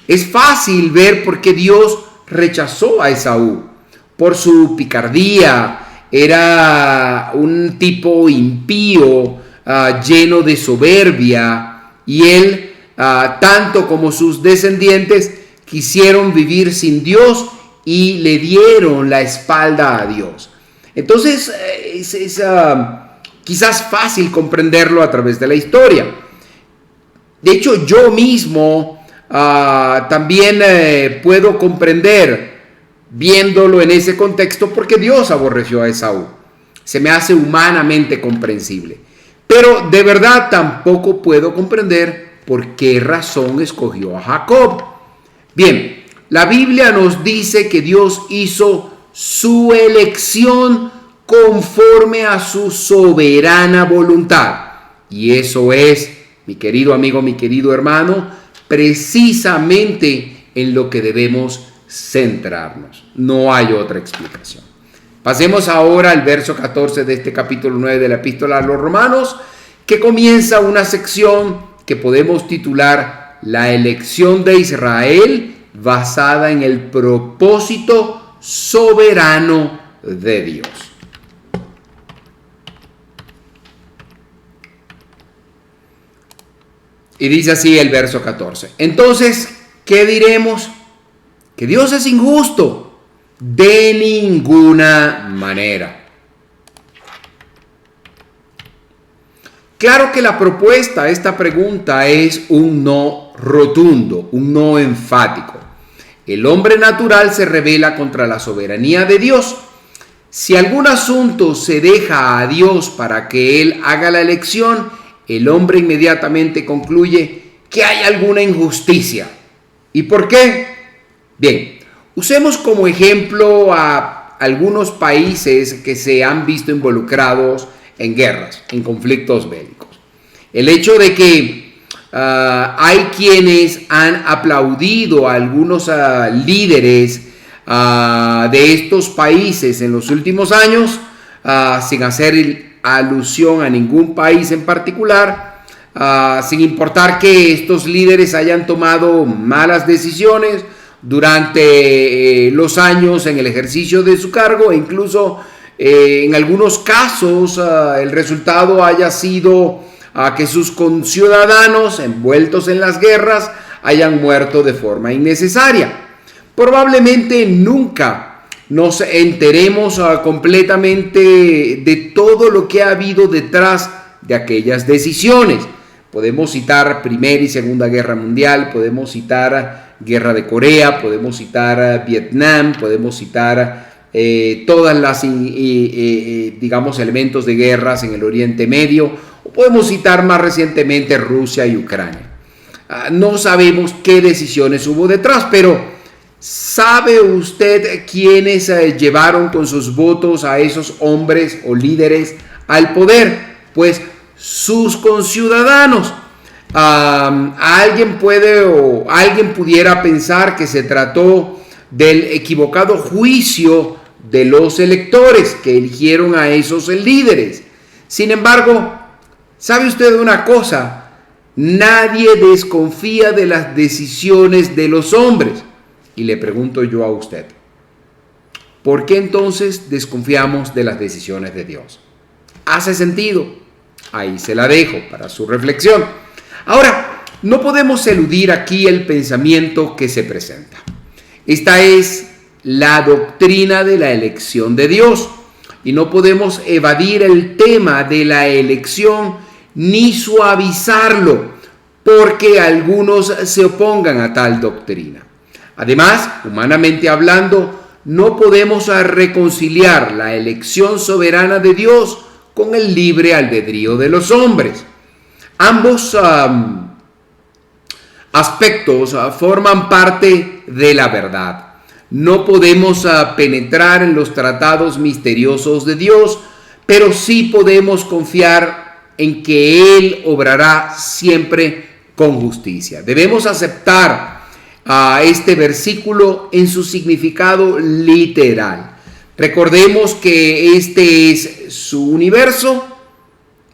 Es fácil ver por qué Dios rechazó a Esaú. Por su picardía, era un tipo impío, lleno de soberbia, y él, tanto como sus descendientes, quisieron vivir sin Dios y le dieron la espalda a Dios. Entonces es quizás fácil comprenderlo a través de la historia. De hecho, yo mismo también puedo comprender, viéndolo en ese contexto, porque Dios aborreció a Esaú. Se me hace humanamente comprensible. Pero de verdad tampoco puedo comprender por qué razón escogió a Jacob. Bien, la Biblia nos dice que Dios hizo su elección conforme a su soberana voluntad. Y eso es, mi querido amigo, mi querido hermano, precisamente en lo que debemos centrarnos. No hay otra explicación. Pasemos ahora al verso 14 de este capítulo 9 de la Epístola a los Romanos, que comienza una sección que podemos titular La elección de Israel basada en el propósito soberano de Dios. Y dice así el verso 14. Entonces, ¿qué diremos? Que Dios es injusto. De ninguna manera. Claro que la propuesta a esta pregunta es un no rotundo, un no enfático. El hombre natural se rebela contra la soberanía de Dios. Si algún asunto se deja a Dios para que Él haga la elección, el hombre inmediatamente concluye que hay alguna injusticia. ¿Y por qué? Bien, usemos como ejemplo a algunos países que se han visto involucrados en guerras, en conflictos bélicos. El hecho de que hay quienes han aplaudido a algunos líderes de estos países en los últimos años, sin hacer alusión a ningún país en particular, sin importar que estos líderes hayan tomado malas decisiones durante los años en el ejercicio de su cargo, e incluso en algunos casos el resultado haya sido que sus conciudadanos envueltos en las guerras hayan muerto de forma innecesaria. Probablemente nunca nos enteremos completamente de todo lo que ha habido detrás de aquellas decisiones. Podemos citar Primera y Segunda Guerra Mundial, podemos citar Guerra de Corea, podemos citar Vietnam, podemos citar todas las, digamos, elementos de guerras en el Oriente Medio, o podemos citar más recientemente Rusia y Ucrania. No sabemos qué decisiones hubo detrás, pero ¿sabe usted quiénes llevaron con sus votos a esos hombres o líderes al poder? Pues sus conciudadanos. Alguien pudiera pensar que se trató del equivocado juicio de los electores que eligieron a esos líderes. Sin embargo, ¿sabe usted una cosa? Nadie desconfía de las decisiones de los hombres. Y le pregunto yo a usted, ¿por qué entonces desconfiamos de las decisiones de Dios? ¿Hace sentido? Ahí se la dejo para su reflexión. Ahora, no podemos eludir aquí el pensamiento que se presenta. Esta es la doctrina de la elección de Dios. Y no podemos evadir el tema de la elección ni suavizarlo, porque algunos se opongan a tal doctrina. Además, humanamente hablando, no podemos reconciliar la elección soberana de Dios con el libre albedrío de los hombres. Ambos aspectos forman parte de la verdad. No podemos penetrar en los tratados misteriosos de Dios, pero sí podemos confiar en que Él obrará siempre con justicia. Debemos aceptar este versículo en su significado literal. Recordemos que este es su universo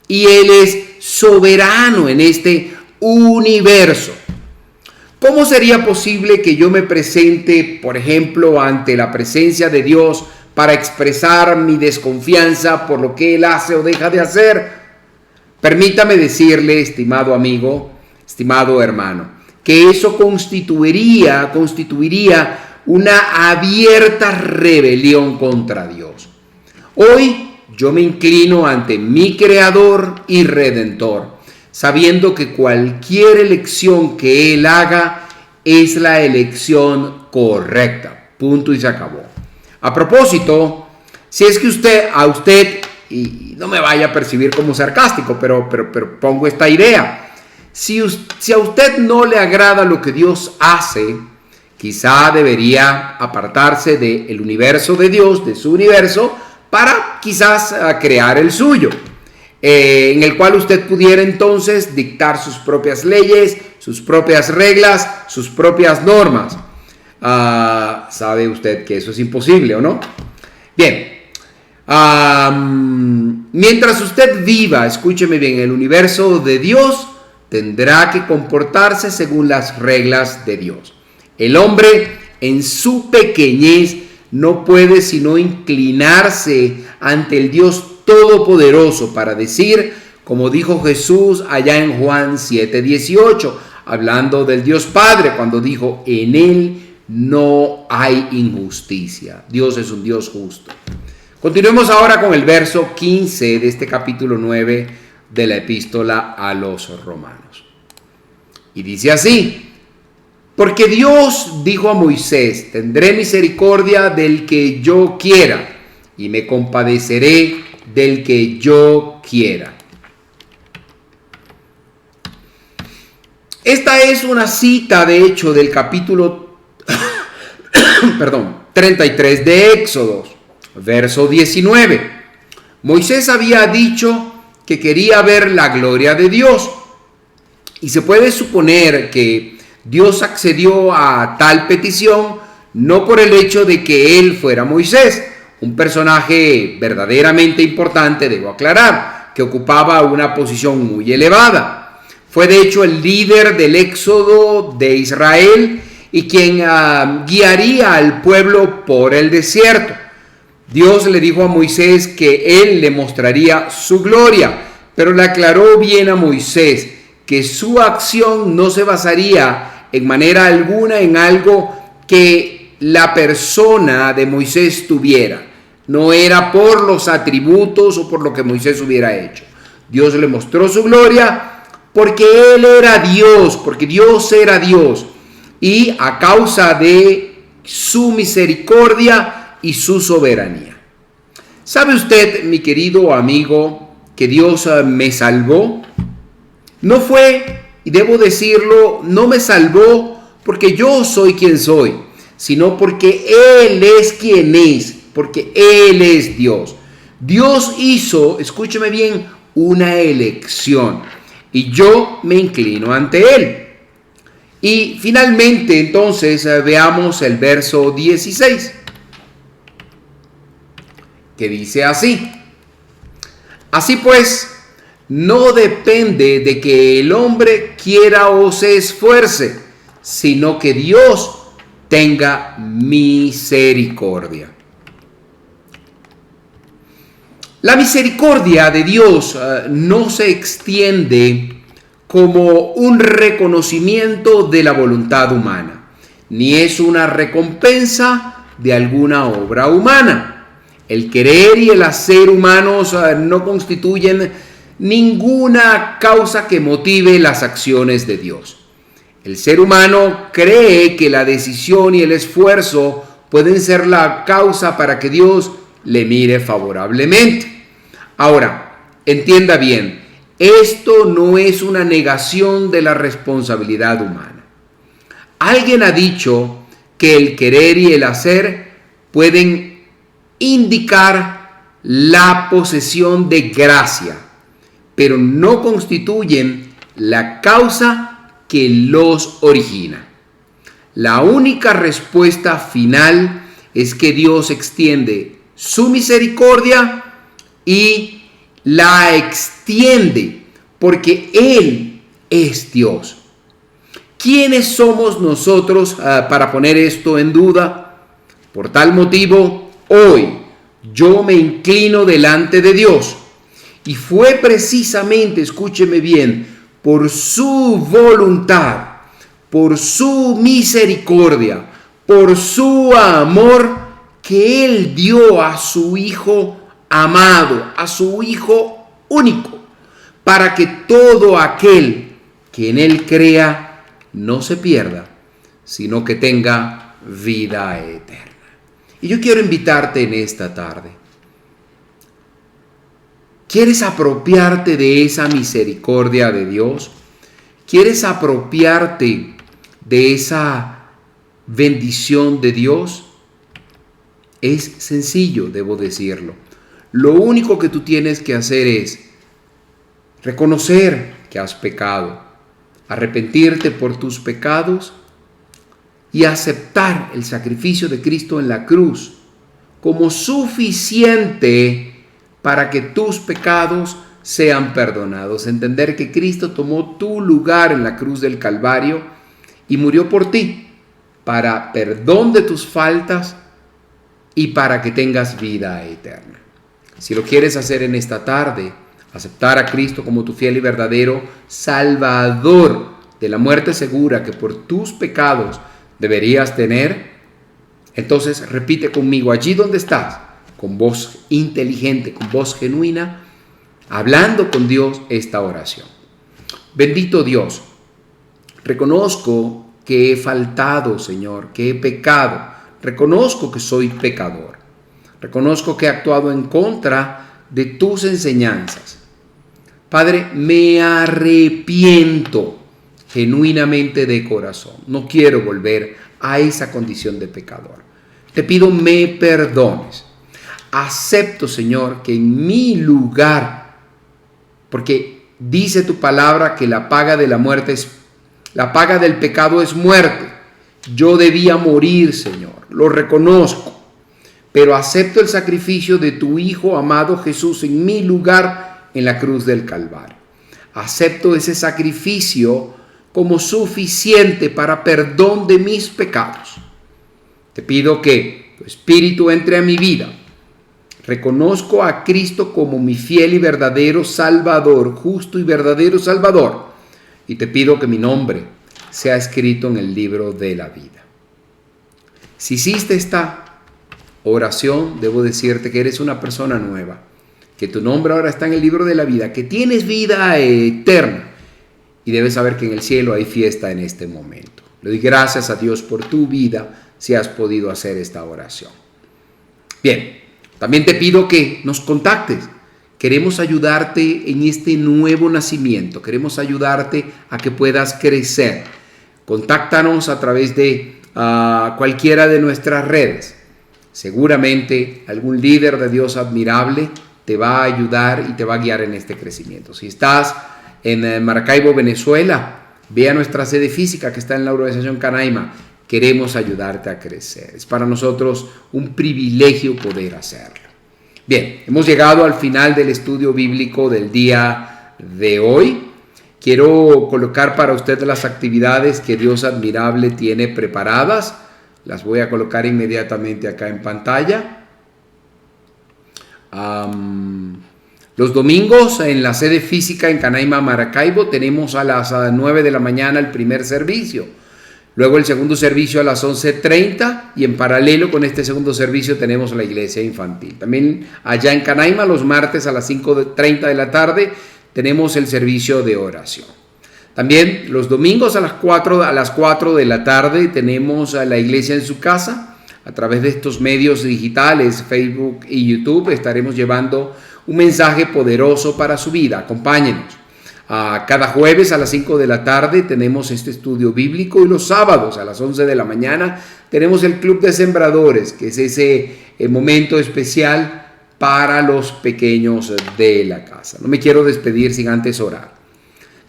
y Él es soberano en este universo. ¿Cómo sería posible que yo me presente, por ejemplo, ante la presencia de Dios para expresar mi desconfianza por lo que Él hace o deja de hacer? Permítame decirle, estimado amigo, estimado hermano, que eso constituiría una abierta rebelión contra Dios. Hoy yo me inclino ante mi Creador y Redentor, sabiendo que cualquier elección que Él haga es la elección correcta. Punto y se acabó. A propósito, si es que a usted, y no me vaya a percibir como sarcástico, pero pongo esta idea. Si a usted no le agrada lo que Dios hace, quizá debería apartarse del universo de Dios, de su universo, para quizás crear el suyo, en el cual usted pudiera entonces dictar sus propias leyes, sus propias reglas, sus propias normas. ¿Sabe usted que eso es imposible o no? Bien, mientras usted viva, escúcheme bien, en el universo de Dios, tendrá que comportarse según las reglas de Dios. El hombre en su pequeñez no puede sino inclinarse ante el Dios Todopoderoso para decir, como dijo Jesús allá en Juan 7:18, hablando del Dios Padre, cuando dijo, en Él no hay injusticia. Dios es un Dios justo. Continuemos ahora con el verso 15 de este capítulo 9 de la epístola a los Romanos. Y dice así: porque Dios dijo a Moisés, tendré misericordia del que yo quiera, y me compadeceré del que yo quiera. Esta es una cita, de hecho, del capítulo 33 de Éxodo, verso 19. Moisés había dicho que quería ver la gloria de Dios, y se puede suponer que Dios accedió a tal petición no por el hecho de que él fuera Moisés, un personaje verdaderamente importante, debo aclarar, que ocupaba una posición muy elevada. Fue de hecho el líder del éxodo de Israel y quien guiaría al pueblo por el desierto. Dios le dijo a Moisés que él le mostraría su gloria, pero le aclaró bien a Moisés que su acción no se basaría en manera alguna en algo que la persona de Moisés tuviera. No era por los atributos o por lo que Moisés hubiera hecho. Dios le mostró su gloria porque Él era Dios, porque Dios era Dios. Y a causa de su misericordia y su soberanía. ¿Sabe usted, mi querido amigo, que Dios me salvó? No fue, y debo decirlo, no me salvó porque yo soy quien soy, sino porque Él es quien es, porque Él es Dios. Dios hizo, escúcheme bien, una elección y yo me inclino ante Él. Y finalmente, entonces, veamos el verso 16, que dice así: así pues, no depende de que el hombre quiera o se esfuerce, sino que Dios tenga misericordia. La misericordia de Dios no se extiende como un reconocimiento de la voluntad humana, ni es una recompensa de alguna obra humana. El querer y el hacer humanos no constituyen ninguna causa que motive las acciones de Dios. El ser humano cree que la decisión y el esfuerzo pueden ser la causa para que Dios le mire favorablemente. Ahora, entienda bien, esto no es una negación de la responsabilidad humana. Alguien ha dicho que el querer y el hacer pueden indicar la posesión de gracia, pero no constituyen la causa que los origina. La única respuesta final es que Dios extiende su misericordia y la extiende porque Él es Dios. ¿Quiénes somos nosotros para poner esto en duda? Por tal motivo, hoy yo me inclino delante de Dios. Y fue precisamente, escúcheme bien, por su voluntad, por su misericordia, por su amor, que Él dio a su Hijo amado, a su Hijo único, para que todo aquel que en Él crea no se pierda, sino que tenga vida eterna. Y yo quiero invitarte en esta tarde. ¿Quieres apropiarte de esa misericordia de Dios? ¿Quieres apropiarte de esa bendición de Dios? Es sencillo, debo decirlo. Lo único que tú tienes que hacer es reconocer que has pecado, arrepentirte por tus pecados y aceptar el sacrificio de Cristo en la cruz como suficiente para que tus pecados sean perdonados. Entender que Cristo tomó tu lugar en la cruz del Calvario y murió por ti para perdón de tus faltas y para que tengas vida eterna. Si lo quieres hacer en esta tarde, aceptar a Cristo como tu fiel y verdadero Salvador de la muerte segura que por tus pecados deberías tener, entonces repite conmigo allí donde estás, con voz inteligente, con voz genuina, hablando con Dios esta oración. Bendito Dios, reconozco que he faltado, Señor, que he pecado. Reconozco que soy pecador. Reconozco que he actuado en contra de tus enseñanzas. Padre, me arrepiento genuinamente de corazón. No quiero volver a esa condición de pecador. Te pido me perdones. Acepto, Señor, que en mi lugar, porque dice tu palabra que la paga de la muerte la paga del pecado es muerte. Yo debía morir, Señor, lo reconozco, pero acepto el sacrificio de tu Hijo amado Jesús en mi lugar en la cruz del Calvario. Acepto ese sacrificio como suficiente para perdón de mis pecados. Te pido que tu Espíritu entre a mi vida. Reconozco a Cristo como mi fiel y verdadero Salvador, justo y verdadero Salvador. Y te pido que mi nombre sea escrito en el libro de la vida. Si hiciste esta oración, debo decirte que eres una persona nueva, que tu nombre ahora está en el libro de la vida, que tienes vida eterna y debes saber que en el cielo hay fiesta en este momento. Le doy gracias a Dios por tu vida si has podido hacer esta oración. Bien, también te pido que nos contactes. Queremos ayudarte en este nuevo nacimiento. Queremos ayudarte a que puedas crecer. Contáctanos a través de cualquiera de nuestras redes. Seguramente algún líder de Dios admirable te va a ayudar y te va a guiar en este crecimiento. Si estás en Maracaibo, Venezuela, ve a nuestra sede física que está en la urbanización Canaima. Queremos ayudarte a crecer. Es para nosotros un privilegio poder hacerlo. Bien, hemos llegado al final del estudio bíblico del día de hoy. Quiero colocar para usted las actividades que Dios admirable tiene preparadas. Las voy a colocar inmediatamente acá en pantalla. Los domingos en la sede física en Canaima, Maracaibo, tenemos a las 9 de la mañana el primer servicio. Luego el segundo servicio a las 11:30 y en paralelo con este segundo servicio tenemos la iglesia infantil. También allá en Canaima los martes a las 5:30 de la tarde tenemos el servicio de oración. También los domingos a las 4 de la tarde tenemos a la iglesia en su casa. A través de estos medios digitales, Facebook y YouTube, estaremos llevando un mensaje poderoso para su vida. Acompáñenos. Cada jueves a las 5 de la tarde tenemos este estudio bíblico y los sábados a las 11 de la mañana tenemos el Club de Sembradores, que es ese momento especial para los pequeños de la casa. No me quiero despedir sin antes orar.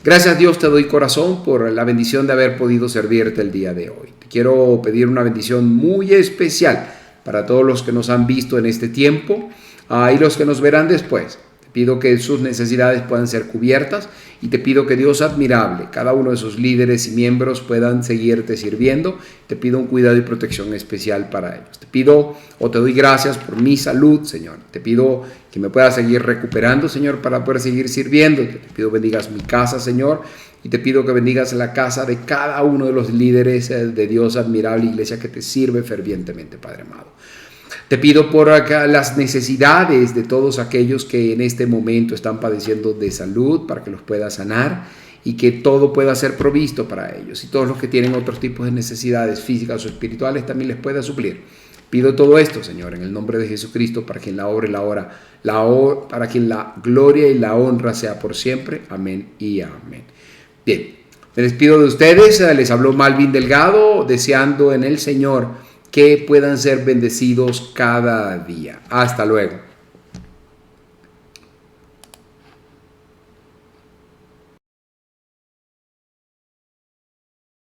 Gracias Dios te doy corazón por la bendición de haber podido servirte el día de hoy. Te quiero pedir una bendición muy especial para todos los que nos han visto en este tiempo y los que nos verán después. Pido que sus necesidades puedan ser cubiertas y te pido que Dios admirable, cada uno de sus líderes y miembros puedan seguirte sirviendo. Te pido un cuidado y protección especial para ellos. Te pido o te doy gracias por mi salud, Señor. Te pido que me puedas seguir recuperando, Señor, para poder seguir sirviéndote. Te pido bendigas mi casa, Señor, y te pido que bendigas la casa de cada uno de los líderes de Dios admirable, iglesia que te sirve fervientemente, Padre amado. Te pido por acá las necesidades de todos aquellos que en este momento están padeciendo de salud, para que los puedas sanar y que todo pueda ser provisto para ellos. Y todos los que tienen otros tipos de necesidades físicas o espirituales también les pueda suplir. Pido todo esto, Señor, en el nombre de Jesucristo, para quien la obra y para quien la gloria y la honra sea por siempre. Amén y amén. Bien, me despido de ustedes. Les habló Malvin Delgado, deseando en el Señor que puedan ser bendecidos cada día. Hasta luego.